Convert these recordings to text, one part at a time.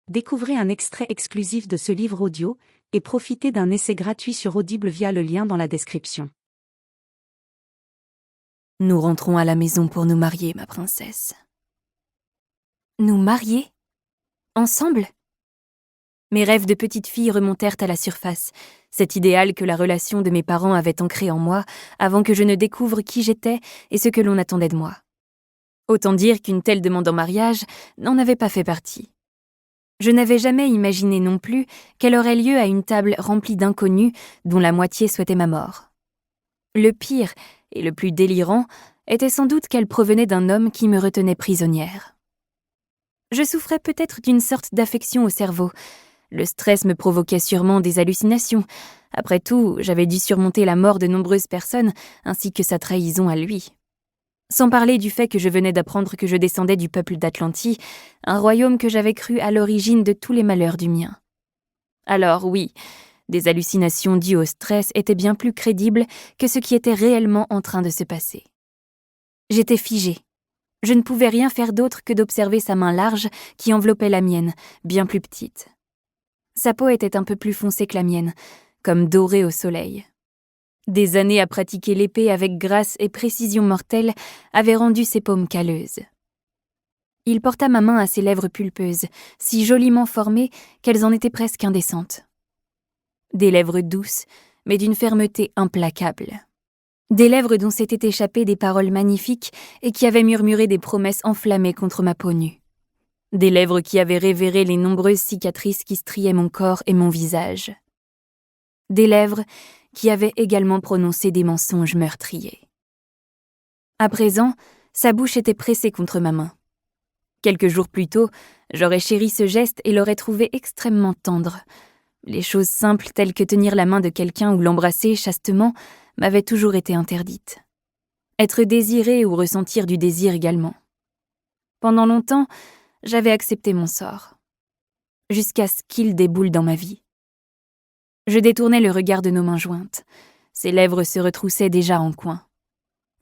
Découvrez un extrait exclusif de ce livre audio et profitez d'un essai gratuit sur Audible via le lien dans la description. Nous rentrons à la maison pour nous marier, ma princesse. Nous marier? Ensemble? Mes rêves de petite fille remontèrent à la surface, cet idéal que la relation de mes parents avait ancré en moi avant que je ne découvre qui j'étais et ce que l'on attendait de moi. Autant dire qu'une telle demande en mariage n'en avait pas fait partie. Je n'avais jamais imaginé non plus qu'elle aurait lieu à une table remplie d'inconnus dont la moitié souhaitait ma mort. Le pire, et le plus délirant, était sans doute qu'elle provenait d'un homme qui me retenait prisonnière. Je souffrais peut-être d'une sorte d'affection au cerveau. Le stress me provoquait sûrement des hallucinations. Après tout, j'avais dû surmonter la mort de nombreuses personnes, ainsi que sa trahison à lui. Sans parler du fait que je venais d'apprendre que je descendais du peuple d'Atlantie, un royaume que j'avais cru à l'origine de tous les malheurs du mien. Alors oui, des hallucinations dues au stress étaient bien plus crédibles que ce qui était réellement en train de se passer. J'étais figée. Je ne pouvais rien faire d'autre que d'observer sa main large qui enveloppait la mienne, bien plus petite. Sa peau était un peu plus foncée que la mienne, comme dorée au soleil. Des années à pratiquer l'épée avec grâce et précision mortelle avaient rendu ses paumes calleuses. Il porta ma main à ses lèvres pulpeuses, si joliment formées qu'elles en étaient presque indécentes. Des lèvres douces, mais d'une fermeté implacable. Des lèvres dont s'étaient échappées des paroles magnifiques et qui avaient murmuré des promesses enflammées contre ma peau nue. Des lèvres qui avaient révéré les nombreuses cicatrices qui striaient mon corps et mon visage. Des lèvres qui avaient également prononcé des mensonges meurtriers. À présent, sa bouche était pressée contre ma main. Quelques jours plus tôt, j'aurais chéri ce geste et l'aurais trouvé extrêmement tendre. Les choses simples telles que tenir la main de quelqu'un ou l'embrasser chastement m'avaient toujours été interdites. Être désiré ou ressentir du désir également. Pendant longtemps, j'avais accepté mon sort. Jusqu'à ce qu'il déboule dans ma vie. Je détournais le regard de nos mains jointes. Ses lèvres se retroussaient déjà en coin.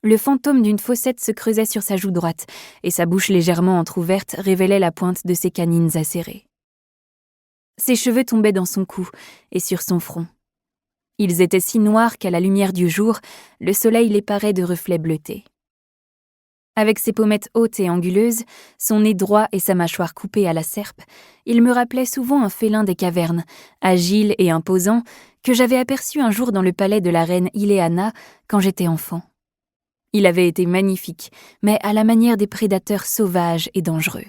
Le fantôme d'une fossette se creusait sur sa joue droite, et sa bouche légèrement entr'ouverte révélait la pointe de ses canines acérées. Ses cheveux tombaient dans son cou et sur son front. Ils étaient si noirs qu'à la lumière du jour, le soleil les parait de reflets bleutés. Avec ses pommettes hautes et anguleuses, son nez droit et sa mâchoire coupée à la serpe, il me rappelait souvent un félin des cavernes, agile et imposant, que j'avais aperçu un jour dans le palais de la reine Ileana quand j'étais enfant. Il avait été magnifique, mais à la manière des prédateurs sauvages et dangereux.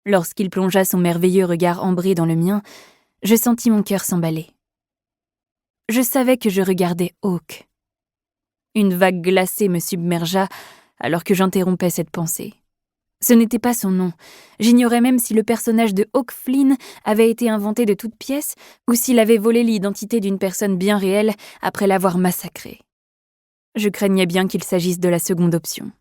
Lorsqu'il plongea son merveilleux regard ambré dans le mien, je sentis mon cœur s'emballer. Je savais que je regardais Hawke. Une vague glacée me submergea alors que j'interrompais cette pensée. Ce n'était pas son nom. J'ignorais même si le personnage de Hawke Flynn avait été inventé de toutes pièces ou s'il avait volé l'identité d'une personne bien réelle après l'avoir massacrée. Je craignais bien qu'il s'agisse de la seconde option.